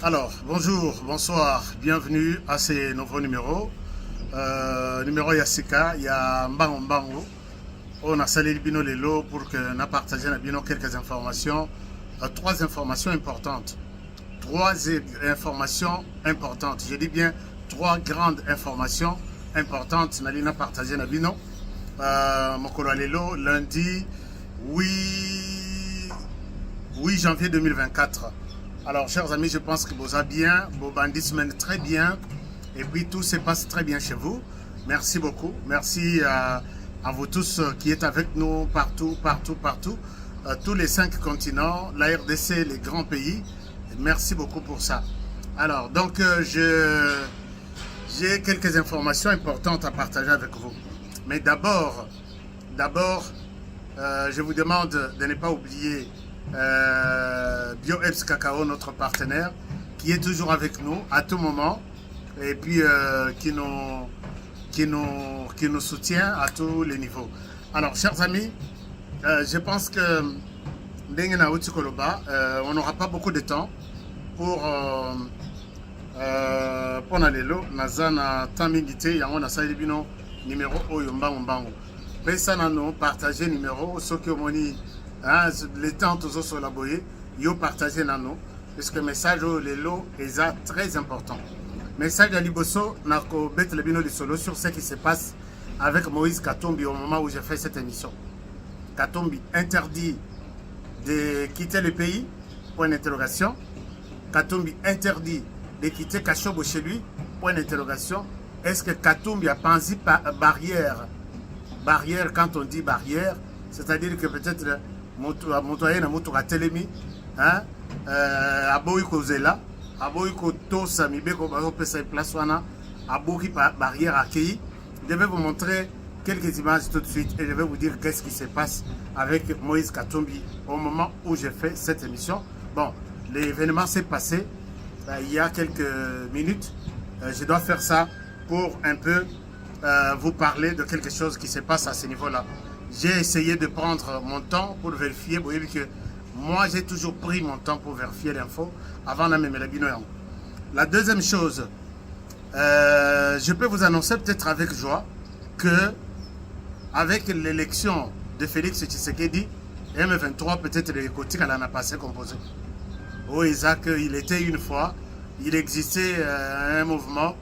Alors, bonjour, bonsoir, bienvenue à ces nouveaux numéros. Numéro Yassika, il y a Mbango Mbango. On a salé le bino lelo pour que nous partagions quelques informations. Trois informations importantes. Je dis bien trois grandes informations importantes. Nous allons partager na bino. Mokolo lelo, lundi 8 janvier 2024. Alors, chers amis, je pense que vous avez bien, vos bandits se mènent très bien, et puis tout se passe très bien chez vous. Merci beaucoup. Merci à vous tous qui êtes avec nous partout, tous les 5 continents, la RDC, les grands pays. Merci beaucoup pour ça. Alors, donc, j'ai quelques informations importantes à partager avec vous. Mais d'abord, je vous demande de ne pas oublier BioEps Cacao, notre partenaire, qui est toujours avec nous à tout moment et puis qui nous soutient à tous les niveaux. Alors, chers amis, je pense que on n'aura pas beaucoup de temps pour Lelo, Nazana Tamingité, Yango Nasali Bino, numéro Oyombango Mbango. Pesa nano, partager numéro, ceux qui ont les temps toujours sur la boye, yo partagez nano, parce que le message Lelo est très important. Message à Liboso, nako bet le bino solo sur ce qui se passe avec Moïse Katumbi au moment où j'ai fait cette émission. Katumbi interdit de quitter le pays, point d'interrogation. Katumbi interdit de quitter Kachobo chez lui, point d'interrogation. Est-ce que Katumbi a pensé barrière? Barrière, quand on dit barrière, c'est-à-dire que peut-être motoyen na moto ka telemi hein aboyi kozela aboyi ko tosa mibeko bazo pesa place wana aboki barrière accueilli. Je vais vous montrer quelques images tout de suite et je vais vous dire qu'est-ce qui se passe avec Moïse Katumbi au moment où j'ai fait cette émission. Bon, l'événement s'est passé il y a quelques minutes. Je dois faire ça pour un peu vous parler de quelque chose qui se passe à ce niveau-là. J'ai essayé de prendre mon temps pour vérifier. Vous voyez que moi, j'ai toujours pris mon temps pour vérifier l'info avant de me la bino. La deuxième chose, je peux vous annoncer peut-être avec joie que avec l'élection de Félix Tshisekedi, M23, peut-être le côté qu'elle en a passé composé. Oh, Isaac, il était une fois, il existait un mouvement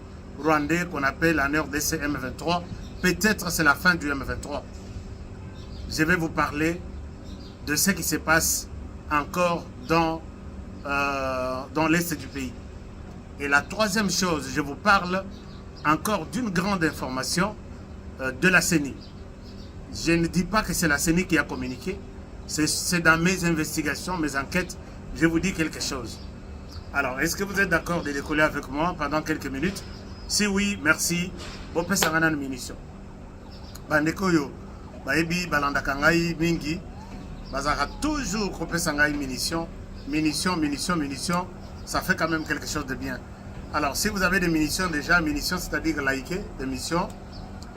rwandais qu'on appelle en RDC M23. Peut-être c'est la fin du M23. Je vais vous parler de ce qui se passe encore dans l'est du pays. Et la troisième chose, je vous parle encore d'une grande information de la CENI. Je ne dis pas que c'est la CENI qui a communiqué, c'est dans mes investigations, mes enquêtes, je vous dis quelque chose. Alors, est-ce que vous êtes d'accord de décoller avec moi pendant quelques minutes? Si oui, merci. Bon, peut s'en aller munitions. Bandekoyo. Baebi balandaka ngai mingi bazaka toujours kopesa ngai munitions, ça fait quand même quelque chose de bien. Alors si vous avez des munitions déjà, munitions c'est-à-dire liker des missions,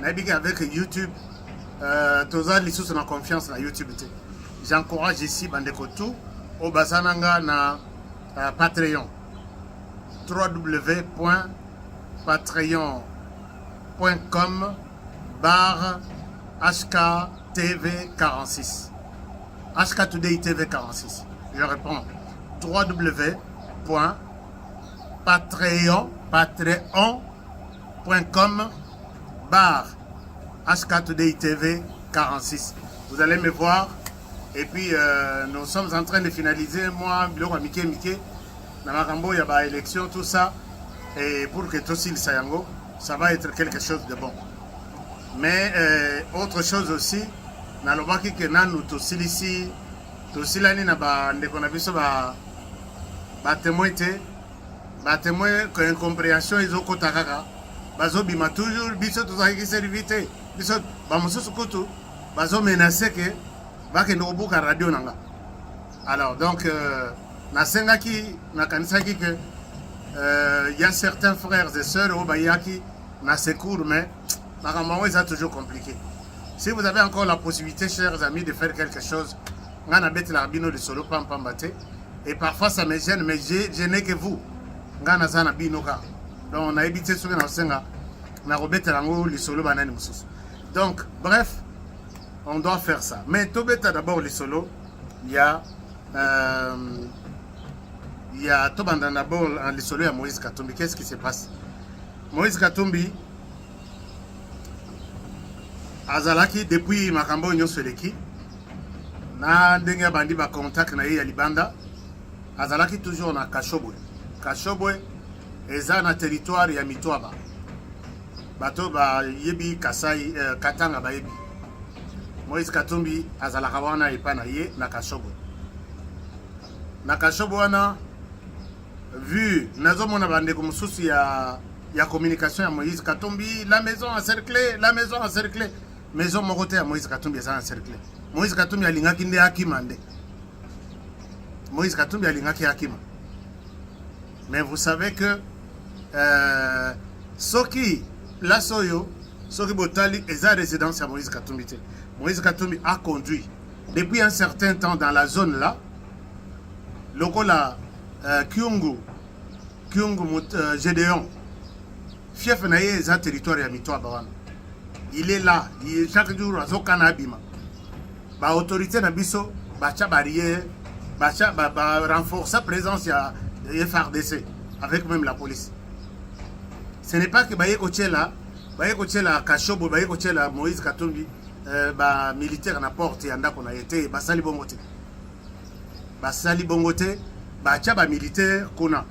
nabiga avec YouTube, toza lisusu na confiance na YouTube te. J'encourage ici bandeko tout au bazananga na Patreon. www.patreon.com/HKTV46. HK Today TV 46. Je réponds. www.patreon.com/HK Today TV 46. Vous allez me voir. Et puis, nous sommes en train de finaliser, moi, Biloko Mike, Namakambo, il y a élection, tout ça. Et pour que Tossil Sayango, ça va être quelque chose de bon. Mais autre chose aussi, nalobaki que nanu tosilisi tosilani na ba ndeko na biso ba témoin te ba témoin que incompréhension ezokota kaka bazo bima toujours biso tozaki servite biso ba mususu kutu bazo menacer que ba ke ndobuka radio nanga. Alors donc nasengaki nakanisaki que y a certains frères et sœurs au bayaki na secours mais normalement c'est toujours compliqué. Si vous avez encore la possibilité, chers amis, de faire quelque chose, on a bête l'arbino de solo pampambate, Et parfois ça me gêne, mais je n'ai que vous. Ngana zana binoka. Donc on a évité ce que nous avons donc, bref, on doit faire ça. Mais Tobeta d'abord les solos, il y a Tobanda d'abord les solos à Moïse Katumbi. Qu'est-ce qui se passe? Moïse Katumbi, Azalaki depuis Makambo Nyoseleki, na denga bandi ba contact na ya Libanda, Azalaki toujours na Kashobwe. Kashobwe eza na territoire ya Mitwaba. Bato ba yebi Kasai Katanga ba yebi. Moïse Katumbi azalaka wana epana ye na Kashobwe. Na Kashobwe wana vu nazomona bandeko mususu ya communication ya Moïse Katumbi, la maison encerclée, maison mokote ya Moïse Katumbi eza encerclée. Moïse Katumbi alingaki nde akima nde. Moïse Katumbi alingaki akima. Mais vous savez que Soki la Soyo, Soki Botali est la résidence à Moïse Katumbi. Moïse Katumbi a conduit depuis un certain temps dans la zone là. Lokola Kyungu Gédéon, fief naye est un territoire à Mitwaba. Il est là, chaque jour à Zokanabima. Ba autorité na biso, bacha barrière, bacha renforcer sa présence à FRDC avec même la police. Ce n'est pas que Baye Kochela Kashobo, Baye Kochela Moïse Katumbi, militaire na porte et anda qu'on a été, Basali Bongote. Basali Bongote, Bachaba militaire qu'on a.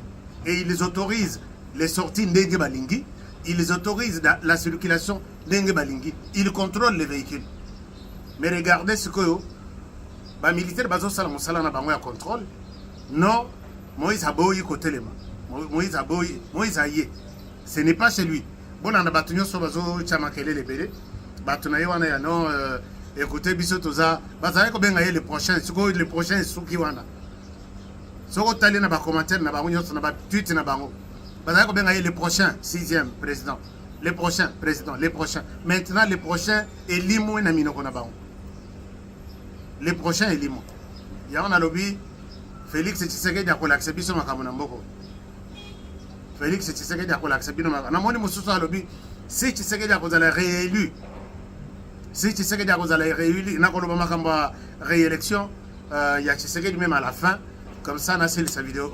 Et ils autorisent les sorties Ndenge Balingi, ils autorisent la circulation Ndenge Balingi, ils contrôlent les véhicules. Mais regardez ce que les militaires bazo sala mosala na bango ya contrôle. Non, Moïse Aboyi côté lema. Moïse Aboyi, Moïse Aye. Ce n'est pas chez lui. Bon, on a battu sur bazo chamakele les bébés. Batuna wana ya non écoutez biso toza, bazali ko benga les prochains, les prochains suki wana. Soko tali na ba commentaire na bango nyonso na ba tweet na bango. Bazali ko benga les prochains 6e président. Les prochains présidents, les prochains. Maintenant les prochains elimo na minoko na bango. Les prochains elimo. Ya on a lobby Félix Tshisekedi akola accepter makambo na mboko. Félix Tshisekedi akola accepter makambo. Na moni mususu a lobby si Tshisekedi akozala réélu. Si Tshisekedi akozala réélu na koloba makambo réélection ya Tshisekedi même à la fin comme ça na c'est sa vidéo.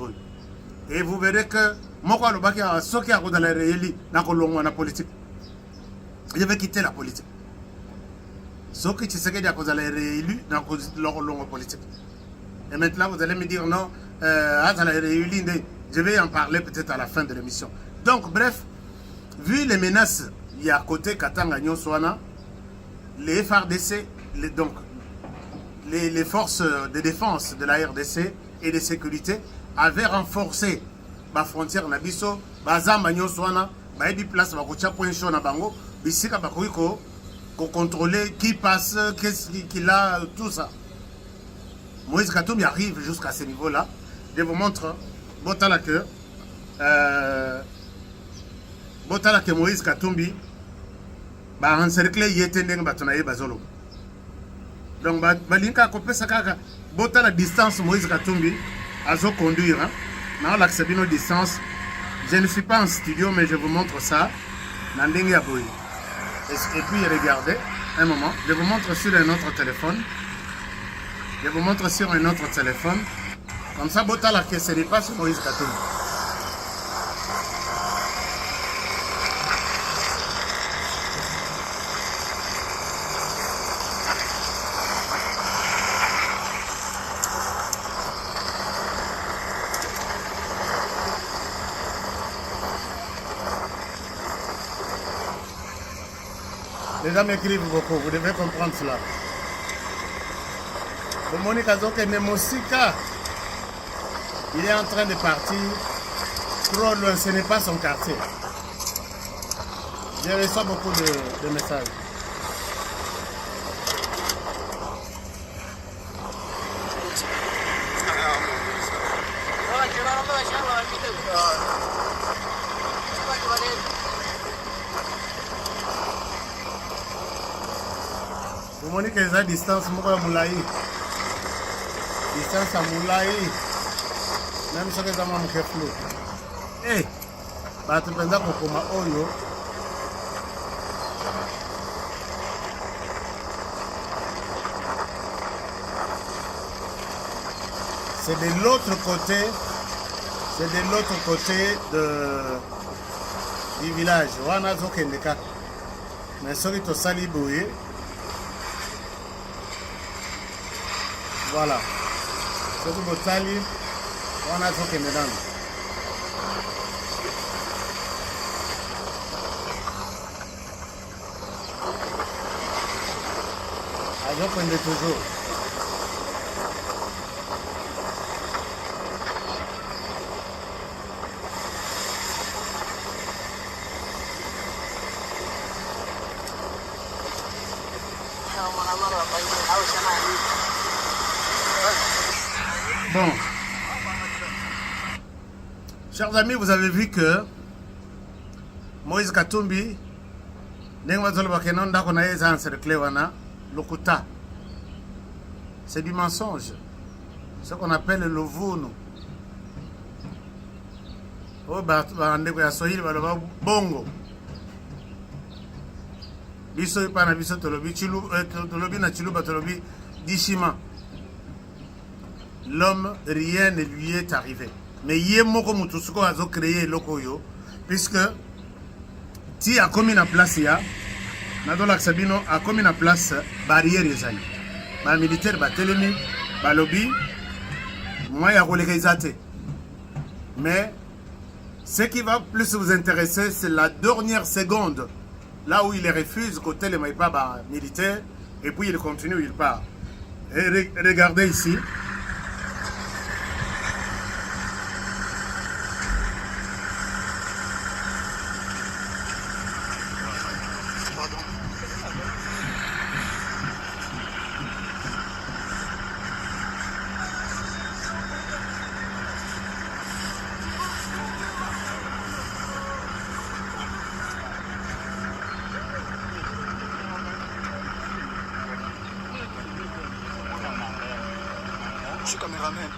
Et vous verrez que moko alobaki soki akozala réélu na kolongwa na politique. Je vais quitter la politique. Soki Tshisekedi akozala réélu na kolongwa politique. Et maintenant, vous allez me dire non, je vais en parler peut-être à la fin de l'émission. Donc, bref, vu les menaces, il y a à côté Katanga Nyoswana, les FRDC, les forces de défense de la RDC et de sécurité avaient renforcé la frontière Nabiso, Bazamba Nyoswana, Baebi place, Bakocha Point Chaud Nabango, Bissika Bakoiko, pour contrôler qui passe, qu'est-ce qu'il a, tout ça. Moïse Katumbi arrive jusqu'à ce niveau-là. Je vous montre Botala que Moïse Katumbi ba encercler yete ndenge batonaye bazolo. Donc balinka kopé sakaka Botala distance Moïse Katumbi azo conduire hein. Na l'accepter nos distance. Je ne suis pas en studio mais je vous montre ça na ndenge ya boy. Et puis regardez un moment, je vous montre sur un autre téléphone. Je vous montre sur un autre téléphone. Comme ça, Botala que ce n'est pas sur Moïse Katumbi. Les gens m'écrivent beaucoup, vous devez comprendre cela. Monique Azoke Nemosika, il est en train de partir trop loin, ce n'est pas son quartier. Je reçois beaucoup de messages. Monique est à distance, Moulaï. Distance à Moulaï. même soki eza mwa moke flou bato mpenza kokoma oyo c'est de l'autre côté, c'est de l'autre côté du village. Wana zokende kaka. Mais soki tosali boye. Voilà. Soki botali wana zokende nano. Azokende toujours. Bon, chers amis, vous avez vu que Moïse Katumbi, c'est du mensonge, ce qu'on appelle le vounou. Bongo. Biso ipana biso tolobi na chiluba tolobi dishima. L'homme, rien ne lui est arrivé. Mais yemoko mutusuko azo créé lokoyo puisque ti a commis na place ya nadola Sabino a commis na place barrière ezali. Ba militaire ba telemi ba lobby moi ya kolekizate. Mais ce qui va plus vous intéresser c'est la dernière seconde. Là où il refuse côté les maïbaba militaires et puis il continue, il part. Et regardez ici. Je suis caméraman.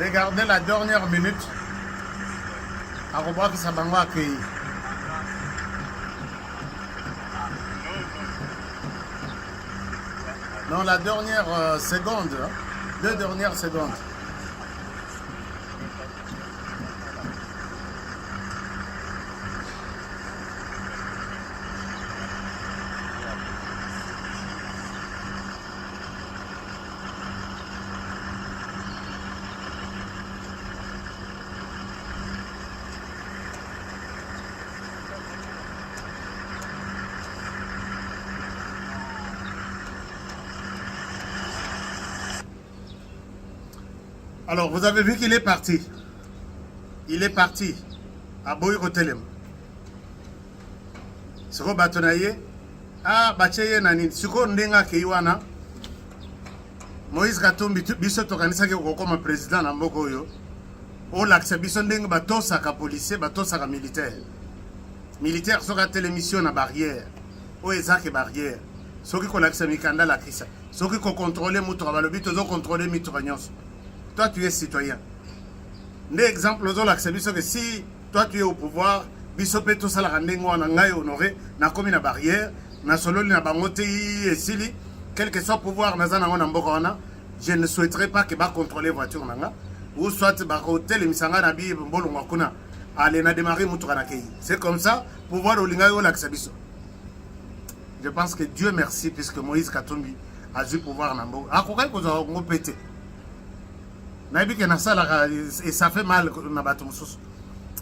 Regardez la dernière minute. À revoir que ça va accueillir. Non, la dernière seconde. 2 dernières secondes. Alors, vous avez vu qu'il est parti. Il est parti à Boyrotelem. Siko batonaye. Ah, bacheye nani. Siko ndenga keiwana. Moïse Katumbi biso tokanisa ke kokoma président na mboko yo. O laksa biso ndenga batosa ka policier, batosa ka militaire. Militaire soka télémission na barrière. O ezake barrière. Soki ko laksa mikanda la kisa. Soki ko contrôler muto balobi tozo contrôler mito nyonso. Toi, tu es citoyen. L'exemple, que si toi, tu es au pouvoir, bisope tout ça, la honoré, na commis la barrière, na solo na bangote et sili, quel que soit le pouvoir, je ne souhaiterais pas que va contrôler la voiture, ou soit hôtel et misanga na bi mbolo ngakuna, aller na démarrer mutura na kei. C'est comme ça, pouvoir au lingayo l'accebiso. Je pense que Dieu merci, puisque Moïse Katumbi a dû pouvoir na mbo. A quoi qu'on a pété. Et ça fait mal.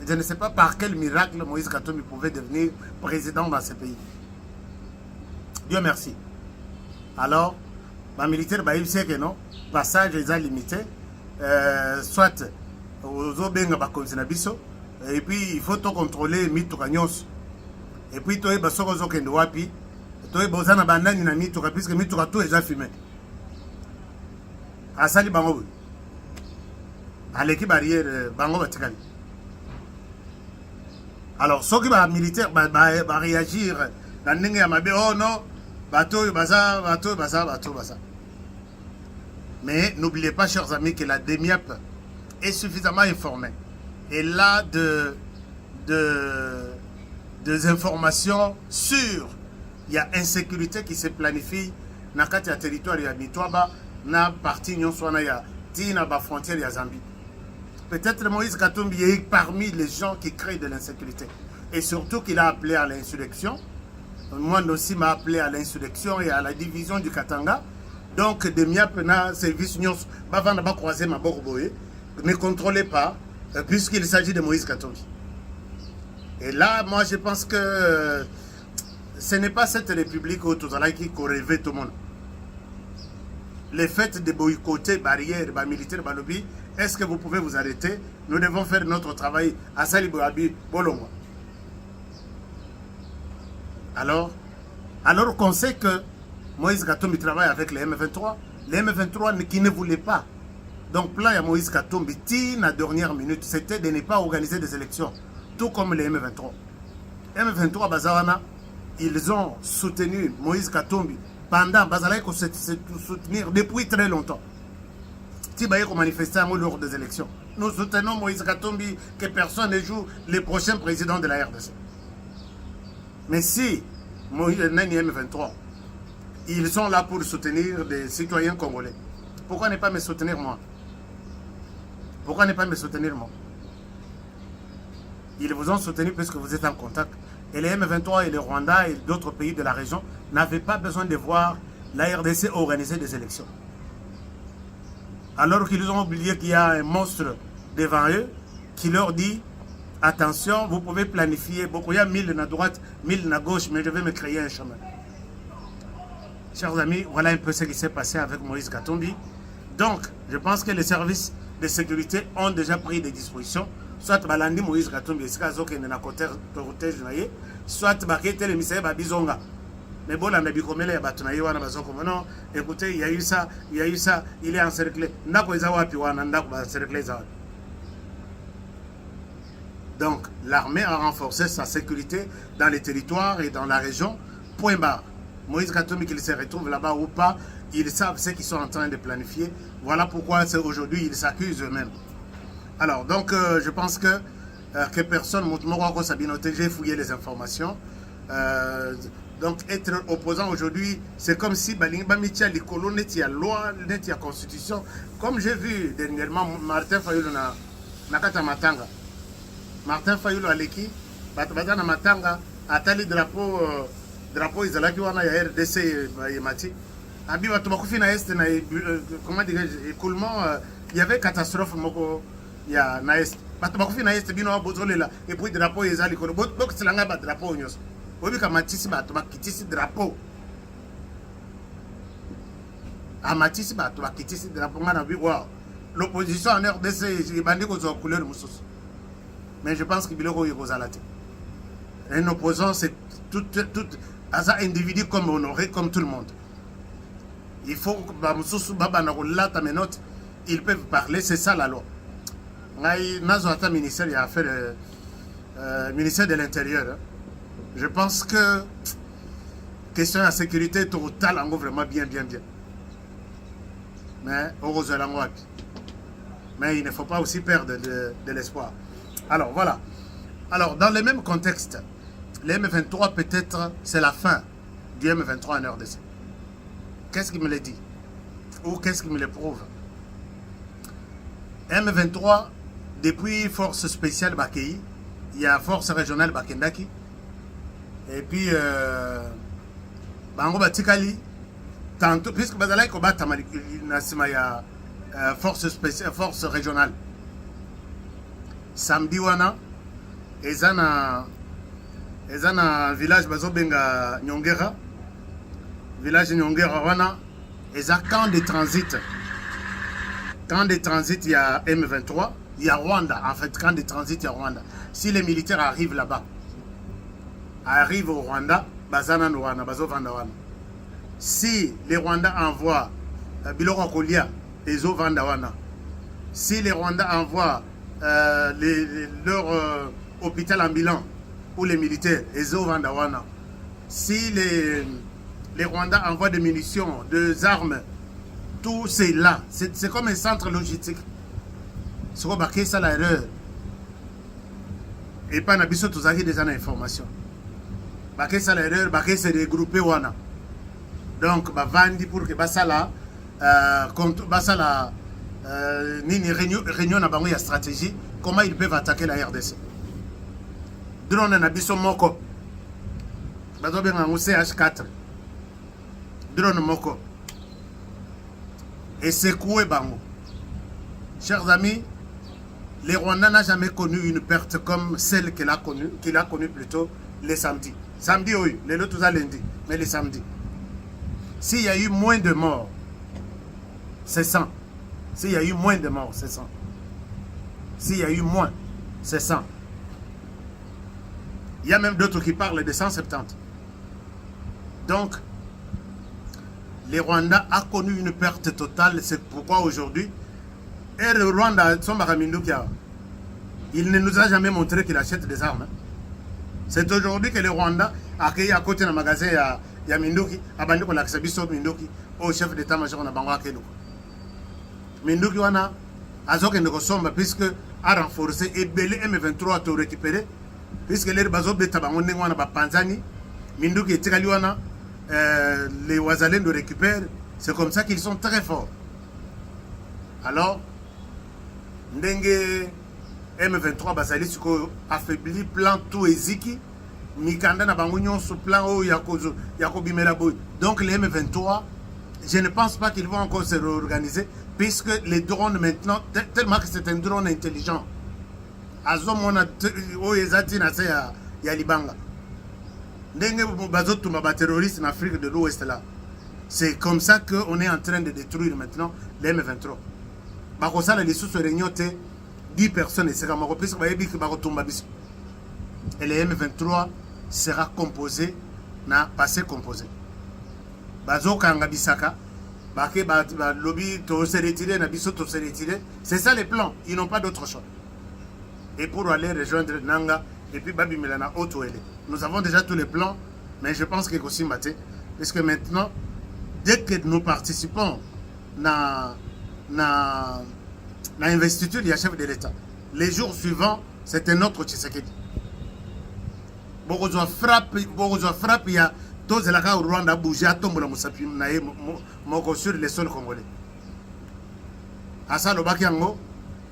Je ne sais pas par quel miracle Moïse Katumbi pouvait devenir président dans ce pays. Dieu merci. Alors, les militaires, ils savent que non, passage est limité. Soit aux Obenga, et puis il faut tout contrôler Mitoukanyon. Et puis, tu es Basoko Kendoapi, tu es Bozana Bandani na Mitouka, puisque Mitouka tout est déjà fumé. Asali Bango. À l'équipe barrière, Bango Vatikali. Alors, ceux qui sont militaires vont réagir dans le Yamabe, oh non, bateau, baza, bateau, baza, bateau, baza. Mais n'oubliez pas, chers amis, que la DEMIAP est suffisamment informée. Elle a des informations sûres. Il y a insécurité qui se planifie dans le territoire de Mitwaba, dans la partie de la frontière de Zambie. Peut-être Moïse Katumbi est parmi les gens qui créent de l'insécurité. Et surtout qu'il a appelé à l'insurrection. Moi aussi m'a appelé à l'insurrection et à la division du Katanga. Donc, DEMIAP na service nyons, bavanda ba croiser ma borboye, ne contrôlez pas, puisqu'il s'agit de Moïse Katumbi. Et là, moi, je pense que ce n'est pas cette république où tout ça qui rêvait tout le monde. Le fait de boycotter barrières, militaires, lobby, est-ce que vous pouvez vous arrêter? Nous devons faire notre travail à Saliboabi, Bolongo. Alors qu'on sait que Moïse Katumbi travaille avec les M23, les M23 qui ne voulaient pas. Donc, plan à Moïse Katumbi, la dernière minute, c'était de ne pas organiser des élections, tout comme les M23. M23 Bazawana, ils ont soutenu Moïse Katumbi pendant Bazalaï qu'on se soutenir depuis très longtemps. Tibaï qu'on manifestait lors des élections. Nous soutenons Moïse Katumbi, que personne ne joue le prochain président de la RDC. Mais si Moïse M23, ils sont là pour soutenir des citoyens congolais, pourquoi ne pas me soutenir moi? Pourquoi ne pas me soutenir moi? Ils vous ont soutenu puisque vous êtes en contact. Et les M23 et le Rwanda et d'autres pays de la région n'avaient pas besoin de voir la RDC organiser des élections. Alors qu'ils ont oublié qu'il y a un monstre devant eux qui leur dit attention, vous pouvez planifier, beaucoup, il y a 1000 à droite, 1000 à gauche, mais je vais me créer un chemin. Chers amis, voilà un peu ce qui s'est passé avec Moïse Katumbi. Donc, je pense que les services de sécurité ont déjà pris des dispositions. Soit Balandi Moïse Katumbi, soit Bakete le Missaï Babizonga. Mais bon, on a bikomele ya batunayi wana bazoko non, écoutez, il y a eu ça, il est encerclé. Ndako ezawapi wana ndako ba encerclé zawapi. Donc, l'armée a renforcé sa sécurité dans les territoires et dans la région. Point barre. Moïse Katumbi, qu'il se retrouve là-bas ou pas, ils savent ce qu'ils sont en train de planifier. Voilà pourquoi aujourd'hui, ils s'accusent eux-mêmes. Alors, donc, je pense que personne, j'ai fouillé les informations. Donc, être opposant aujourd'hui, c'est comme si Bamitia, les colons, il y a loi, il y a constitution. Comme j'ai vu dernièrement, Martin Fayoulou na Matanga. Martin Fayoulou Aleki, Batana Matanga, Atali drapeau Izalaki wana ya RDC Mati. Abi Batubakufi na Est, comment dirais-je, écoulement, il y avait catastrophe moko ya na Est. Batubakufi na Est, bino bozolela, et puis drapeau Izali kono. Bok silanga ba drapeau nyos. Obi kamatisi batubakitisi drapeau. Amatisi batubakitisi drapeau ngana bi wow. L'opposition en RDC, bandi ko zo couleur mususu. Mais je pense que biloko yozalate. Un opposant, c'est tout un individu comme honoré, comme tout le monde. Il faut que ils peuvent parler, c'est ça la loi. Nazo ministère il a fait le ministère de l'Intérieur. Je pense que question de la sécurité totale en vraiment bien. Mais heureusement, mais il ne faut pas aussi perdre de l'espoir. Alors voilà. Alors dans le même contexte, les M23 peut-être c'est la fin du M23 en RDC. Qu'est-ce qui me le dit? Ou qu'est-ce qui me le prouve? M23, depuis force spéciale Bakei, il y a force régionale Bakendaki. Et puis, Bango Batikali, tantôt, puisque Bazalaï Kobata, il y a force spéciale, force régionale. Samedi wana, ezana village bazobenga Nyongera, village Nyongera wana, eza camp de transit. Camp de transit, il y a M23, il y a Rwanda, en fait, camp de transit, il y a Rwanda. Si les militaires arrivent là-bas, arrivent au Rwanda, bazana Rwanda, bazo vanda wana. Si les Rwandais envoient Biloko Kolia, les eaux vanda wana. Si les Rwandais envoient leur hôpital ambulant ou les militaires, si les Rwandais envoient des munitions, des armes, tout c'est là. C'est comme un centre logistique. C'est comme ça l'erreur. Et pas n'abisso tous des informations. Baké ça l'erreur, baké c'est regroupé wana. Donc ba vandi pour que basala basala nini réunion na bango ya stratégie, comment ils peuvent attaquer la RDC. Drone na biso moko. Bazo benga ngo CH4. Drone moko. Et secouer bango. Chers amis, les Rwandais n'ont jamais connu une perte comme celle qu'il a connue plutôt les samedis. Samedi, oui, les autres lundi, mais les samedis. S'il y a eu moins de morts, c'est 100. S'il y a eu moins de morts, c'est 100. S'il y a eu moins, c'est 100. Il y a même d'autres qui parlent de 170. Donc, les Rwandais ont connu une perte totale. C'est pourquoi aujourd'hui, et le Rwanda, il ne nous a jamais montré qu'il achète des armes. C'est aujourd'hui que le Rwanda a accueilli à côté d'un magasin à Minduki, à Bandiko Laksabiso Minduki, au chef d'état-major de Bangwa Kenou. Minduki wana Azok Ndokosomba, puisque a renforcé et belé M23 à tout récupérer, puisque les bazob de Tabangon wana Panzani, Minduki et Tigaliwana, les Ouazalens le récupèrent. C'est comme ça qu'ils sont très forts. Alors, Ndenge M23 basali suko affaibli plan tout eziki mikanda na bango nyonso plan o yako bimela boy. Donc les M23, je ne pense pas qu'ils vont encore se réorganiser puisque les drones maintenant tellement que c'est un drone intelligent. Azomona o ezati na se ya libanga. Ndenge bazotumba ba terroristes en Afrique de l'Ouest là. C'est comme ça qu'on est en train de détruire maintenant les M23. Bakosala les sous réunion 10 personnes et c'est comme et le M23 sera composé na passé composé. Bazo kanga bisaka bake ba lobby to se retirer na biso to se retirer, c'est ça les plans, ils n'ont pas d'autre choix. Et pour aller rejoindre Nanga et puis Babi Milana Otoele. Nous avons déjà tous les plans, mais je pense que aussi maté parce que maintenant dès que nous participons na l'investiture du chef de l'État. Les jours suivants, c'est un autre Tshisekedi. Beaucoup de frappe, il y a tous les cas au Rwanda bougé à tomber sur les sols congolais. Assa Lobakiango,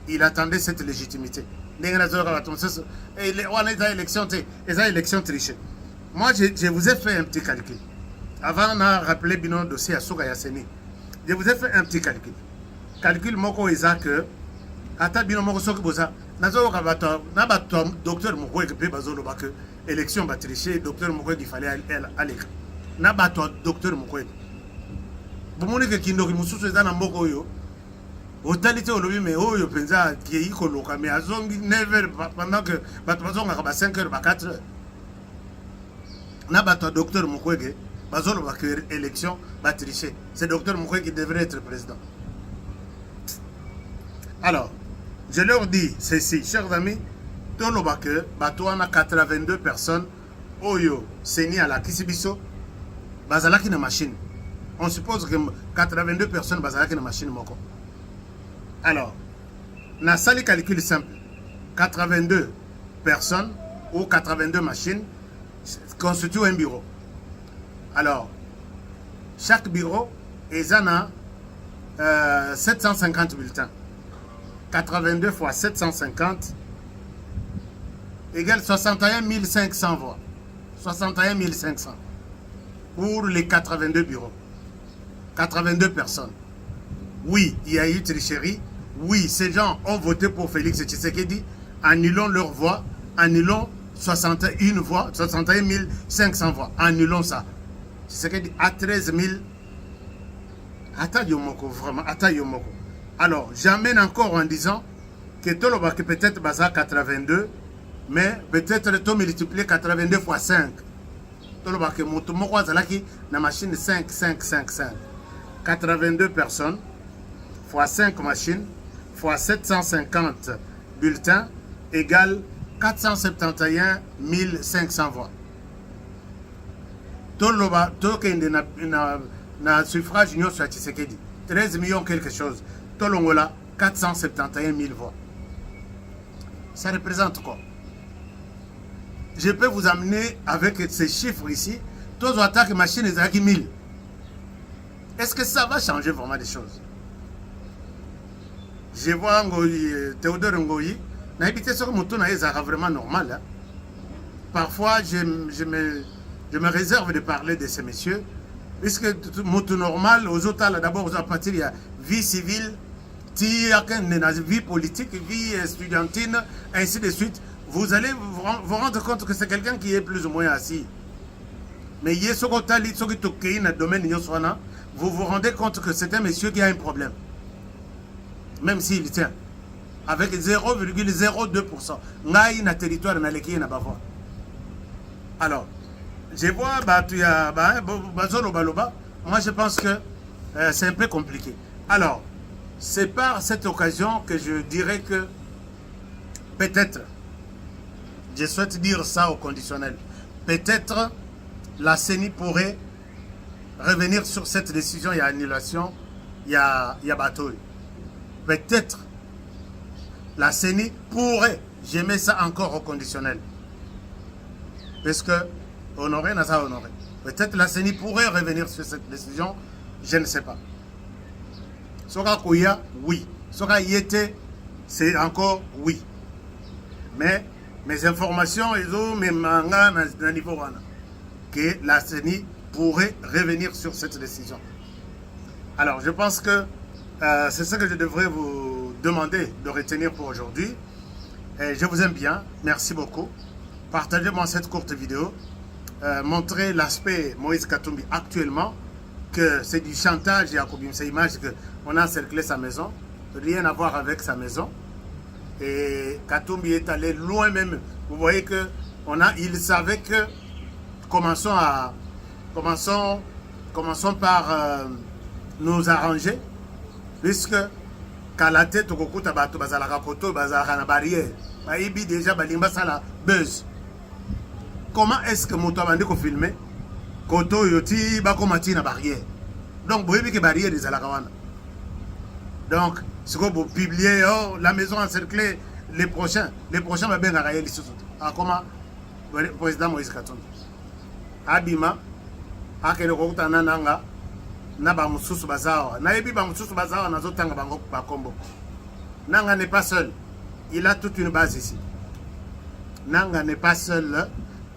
il attendait cette légitimité. Et les élections trichées. Moi, je vous ai fait un petit calcul. Avant de rappeler le dossier à Souga Yasseni, je vous ai fait un petit calcul. Calcul moko eza que ata bino moko soki boza nazo ka bato na bato docteur moko ke pe bazolo ba que élection ba tricher docteur moko il fallait aller na bato docteur moko bomoni ke kindo ki mususu eza na moko yo otalité olobi mais oyo penza ki iko loka mais azongi 9h pendant que bato bazonga ka ba 5h ba 4h na bato docteur moko ke bazolo ba que élection ba tricher c'est docteur moko qui devrait être président. Alors, je leur dis ceci, chers amis, tout le bac, Batouana 82 personnes, Oyo, Seni à la Kisibiso, Bazalaki na machine. On suppose que 82 personnes Bazalaki na machine moko. Alors, na sali calcul simple, 82 personnes ou 82 machines constituent un bureau. Alors, chaque bureau est en 750 bulletins. 82 fois 750 égale 61 500 voix. 61 500 pour les 82 bureaux. 82 personnes. Oui, il y a eu tricherie. Oui, ces gens ont voté pour Félix Tshisekedi. Annulons leur voix. Annulons 61 voix, 61 500 voix. Annulons ça. Tshisekedi a 13 000. Attends, Yomoko, vraiment. Attends, Yomoko. Alors, j'amène encore en disant que peut-être Baza 82, mais peut-être le multiplié 82 fois 5. Que la machine 5, 5, 5, 5. 82 personnes fois 5 machines fois 750 bulletins égale 471 500 voix. Toloba, tokende na suffrage union sur Tshisekedi. 13 millions quelque chose. Tolongola, 471 000 voix. Ça représente quoi? Je peux vous amener avec ces chiffres ici. Tous les attaques machines, ils ont 1000. Est-ce que ça va changer vraiment des choses? Je vois Théodore Ngoyi. N'habitez sur mon tour, c'est vraiment normal. Hein? Parfois, je me réserve de parler de ces messieurs. Puisque mon tour normal, aux autres, d'abord, à partir de la vie civile, vie politique, vie estudiantine, ainsi de suite. Vous allez vous rendre compte que c'est quelqu'un qui est plus ou moins assis. Mais vous vous rendez compte que c'est un monsieur qui a un problème. Même s'il tient. Avec 0,02%. Ngaï na territoire na leki na bavois. Alors, je vois, moi je pense que c'est un peu compliqué. Alors, c'est par cette occasion que je dirais que peut-être, je souhaite dire ça au conditionnel, peut-être la CENI pourrait revenir sur cette décision, il y a annulation, il y a bateau. Peut-être la CENI pourrait, je mets ça encore au conditionnel. Parce que honoré, n'a pas honoré. Peut-être la CENI pourrait revenir sur cette décision, je ne sais pas. Soka Kouya, oui. Soka Yete, c'est encore oui. Mais mes informations, ils ont mes mangas dans le niveau que la CENI pourrait revenir sur cette décision. Alors, je pense que c'est ce que je devrais vous demander de retenir pour aujourd'hui. Je vous aime bien. Merci beaucoup. Partagez-moi cette courte vidéo. Montrez l'aspect Moïse Katumbi actuellement, que c'est du chantage et à cette image qu'on a encerclé sa maison. Rien à voir avec sa maison. Et Katumbi est allé loin même. Vous voyez que il savait que commençons par nous arranger, puisque qu'à la tête au coco tabato bazalaka koto bazalaka barrière. Baibi déjà balimba ça la buzz. Comment est-ce que moto abandi ko filmer koto yoti bako mati na barrière. Donc boyebi que barrière des alakawana. Donc ce que vous publiez, oh, la maison encerclée, les prochains va bien arrailler les sous. Ah comment le président Moïse Katumbi Abima akele kokuta nanga na ba mususu bazawa na yebi ba mususu bazawa nazotanga bango bakombo. Nanga n'est pas seul, il a toute une base ici. Nanga n'est pas seul,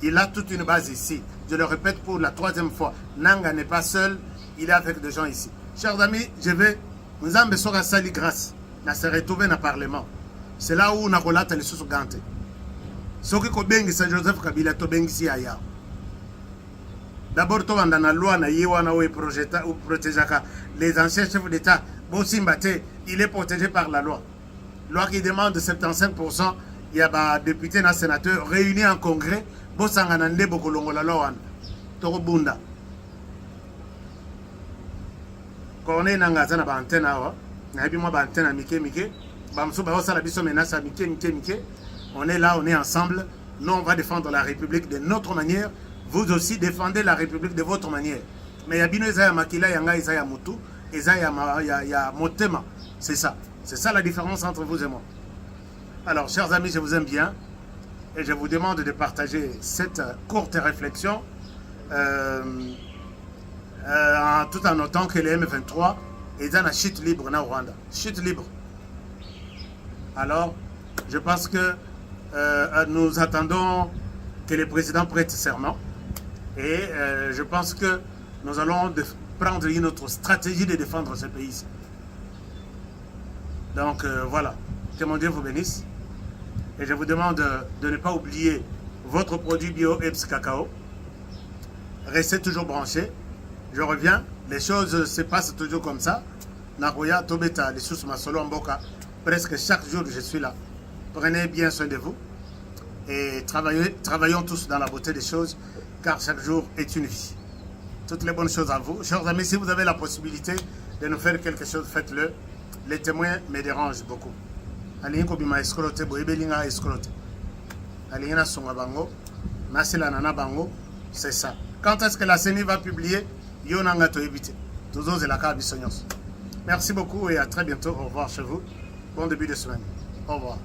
il a toute une base ici. Je le répète pour la troisième fois, Nanga n'est pas seul, il est avec des gens ici. Chers amis, je vais nous en besoin sali grâce na se retrouver dans le parlement. C'est là où on a relaté les sous ganté. Ce qui kobengi sa Joseph Kabila to bengi si aya. D'abord, dans la loi, les anciens chefs d'État, il est protégé par la loi. Loi qui demande 75%, il y a des députés et sénateurs réunis en congrès, Bosanganande Bokolongo la loi. Torobunda. Quand on est dans la antenne, on est là, on est ensemble. Nous, on va défendre la République de notre manière. Vous aussi défendez la République de votre manière. Mais il y a bino Isaiah Makila, Yanga Isaiah Moutou, Isaiah Motema. C'est ça. C'est ça la différence entre vous et moi. Alors, chers amis, je vous aime bien. Et je vous demande de partager cette courte réflexion tout en notant que les M23 est dans la chute libre au Rwanda. Chute libre. Alors, je pense que nous attendons que le président prête serment. Et je pense que nous allons prendre une autre stratégie de défendre ce pays. Donc voilà, que mon Dieu vous bénisse. Et je vous demande de ne pas oublier votre produit bio EBS Cacao. Restez toujours branchés. Je reviens, les choses se passent toujours comme ça. Nakoya, Tobeta, les sous Masolo Mboka. Presque chaque jour je suis là. Prenez bien soin de vous. Et travaillons tous dans la beauté des choses, car chaque jour est une vie. Toutes les bonnes choses à vous. Chers amis, si vous avez la possibilité de nous faire quelque chose, faites-le. Les témoins me dérangent beaucoup. Allez, nalingi nasonga bango naselana na bango, c'est ça. Quand est-ce que la CENI va publier? Yo nanga toyebi te. Tozozelaka biso nyonso. Merci beaucoup et à très bientôt. Au revoir chez vous. Bon début de semaine. Au revoir.